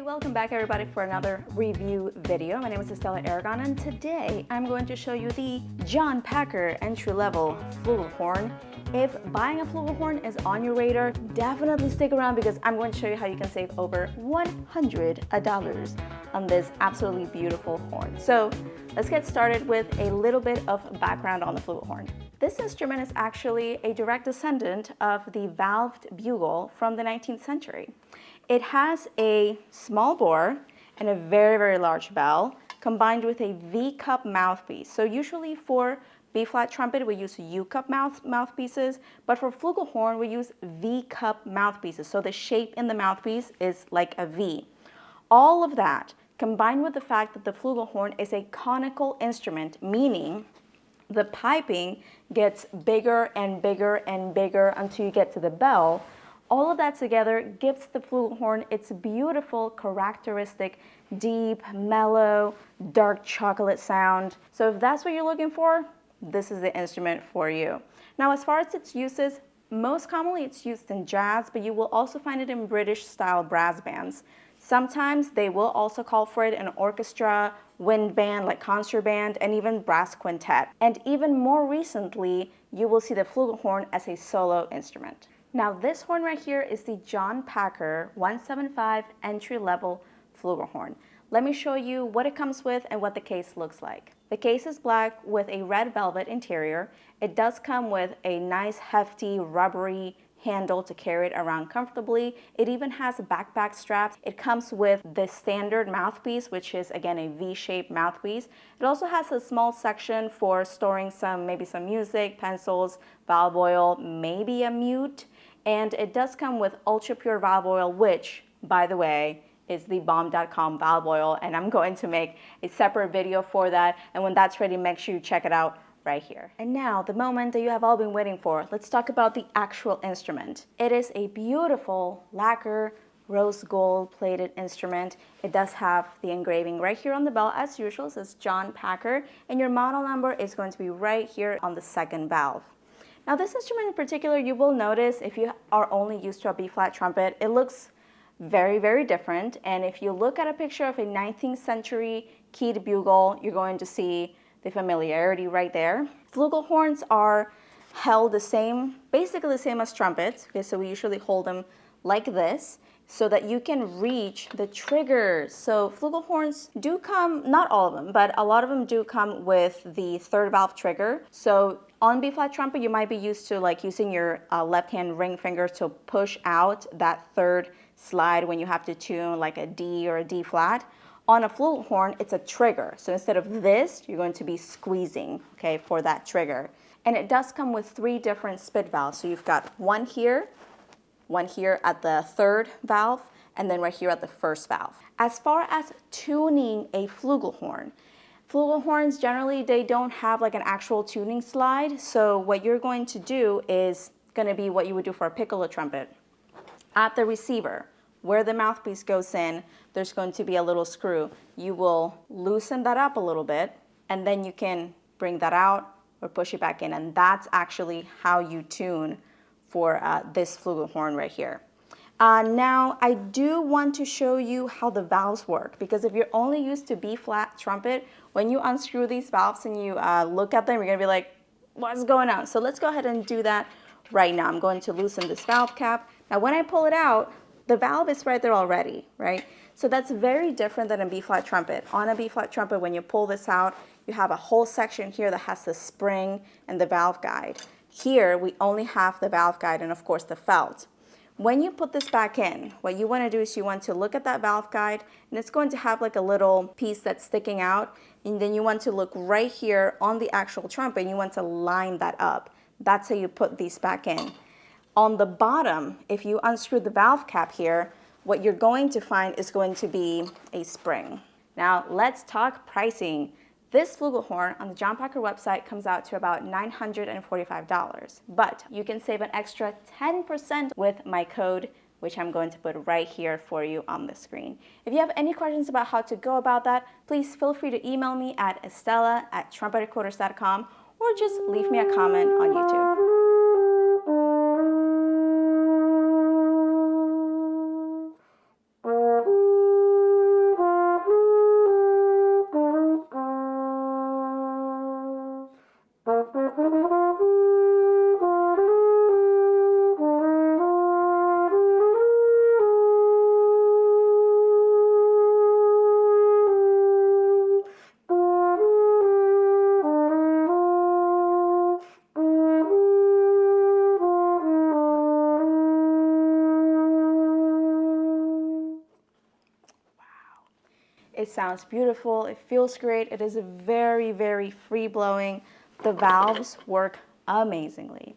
Hey, welcome back everybody for another review video. My name is ESTELA ARAGON and today I'm going to show you the John Packer entry-level flugelhorn. If buying a flugelhorn is on your radar, definitely stick around because I'm going to show you how you can save over $100 on this absolutely beautiful horn. So let's get started with a little bit of background on the flugelhorn. This instrument is actually a direct descendant of the valved bugle from the 19th century. It has a small bore and a very, very large bell combined with a V-cup mouthpiece. So usually for B-flat trumpet, we use U-cup mouthpieces, but for flugelhorn, we use V-cup mouthpieces. So the shape in the mouthpiece is like a V. All of that combined with the fact that the flugelhorn is a conical instrument, meaning the piping gets bigger and bigger and bigger until you get to the bell. All of that together gives the flugelhorn its beautiful, characteristic, deep, mellow, dark chocolate sound. So if that's what you're looking for, this is the instrument for you. Now, as far as its uses, most commonly it's used in jazz, but you will also find it in British-style brass bands. Sometimes they will also call for it in orchestra, wind band, like concert band, and even brass quintet. And even more recently, you will see the flugelhorn as a solo instrument. Now this horn right here is the John Packer 175 entry-level flugelhorn. Let me show you what it comes with and what the case looks like. The case is black with a red velvet interior. It does come with a nice hefty rubbery handle to carry it around comfortably. It even has backpack straps. It comes with the standard mouthpiece, which is again a V-shaped mouthpiece. It also has a small section for storing maybe some music, pencils, valve oil, maybe a mute. And it does come with ultra pure valve oil, which, by the way, is the bomb.com valve oil. And I'm going to make a separate video for that. And when that's ready, make sure you check it out right here. And now, the moment that you have all been waiting for, let's talk about the actual instrument. It is a beautiful lacquer rose gold plated instrument. It does have the engraving right here on the bell as usual. It says John Packer, and your model number is going to be right here on the second valve. Now this instrument in particular, you will notice if you are only used to a B-flat trumpet, it looks very, very different. And if you look at a picture of a 19th century keyed bugle, you're going to see the familiarity right there. Flugelhorns are held the same, basically the same as trumpets. Okay, so we usually hold them like this so that you can reach the triggers. So flugelhorns do come, not all of them, but a lot of them do come with the third valve trigger. So on B-flat trumpet, you might be used to like using your left-hand ring finger to push out that third slide when you have to tune like a D or a D flat. On a flugelhorn, it's a trigger. So instead of this, you're going to be squeezing, okay, for that trigger. And it does come with 3 different spit valves. So you've got one here at the third valve, and then right here at the first valve. As far as tuning a flugelhorn, flugelhorns generally, they don't have like an actual tuning slide. So what you're going to do is going to be what you would do for a piccolo trumpet. At the receiver, where the mouthpiece goes in, there's going to be a little screw. You will loosen that up a little bit, and then you can bring that out or push it back in. And that's actually how you tune for this flugelhorn right here. Now, I do want to show you how the valves work, because if you're only used to B-flat trumpet, when you unscrew these valves and you look at them, you're gonna be like, what's going on? So let's go ahead and do that right now. I'm going to loosen this valve cap. Now, when I pull it out, the valve is right there already, right? So that's very different than a B-flat trumpet. On a B-flat trumpet, when you pull this out, you have a whole section here that has the spring and the valve guide. Here, we only have the valve guide and, of course, the felt. When you put this back in, what you want to do is you want to look at that valve guide, and it's going to have like a little piece that's sticking out, and then you want to look right here on the actual trumpet, and you want to line that up. That's how you put these back in. On the bottom, if you unscrew the valve cap here, what you're going to find is going to be a spring. Now, let's talk pricing. This flugelhorn on the John Packer website comes out to about $945, but you can save an extra 10% with my code, which I'm going to put right here for you on the screen. If you have any questions about how to go about that, please feel free to email me at estela@trumpethheadquarters.com or just leave me a comment on YouTube. It sounds beautiful, it feels great, it is very, very free-blowing. The valves work amazingly.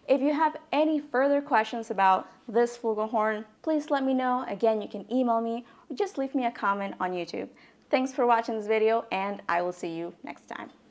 If you have any further questions about this flugelhorn, please let me know. Again, you can email me or just leave me a comment on YouTube. Thanks for watching this video, and I will see you next time.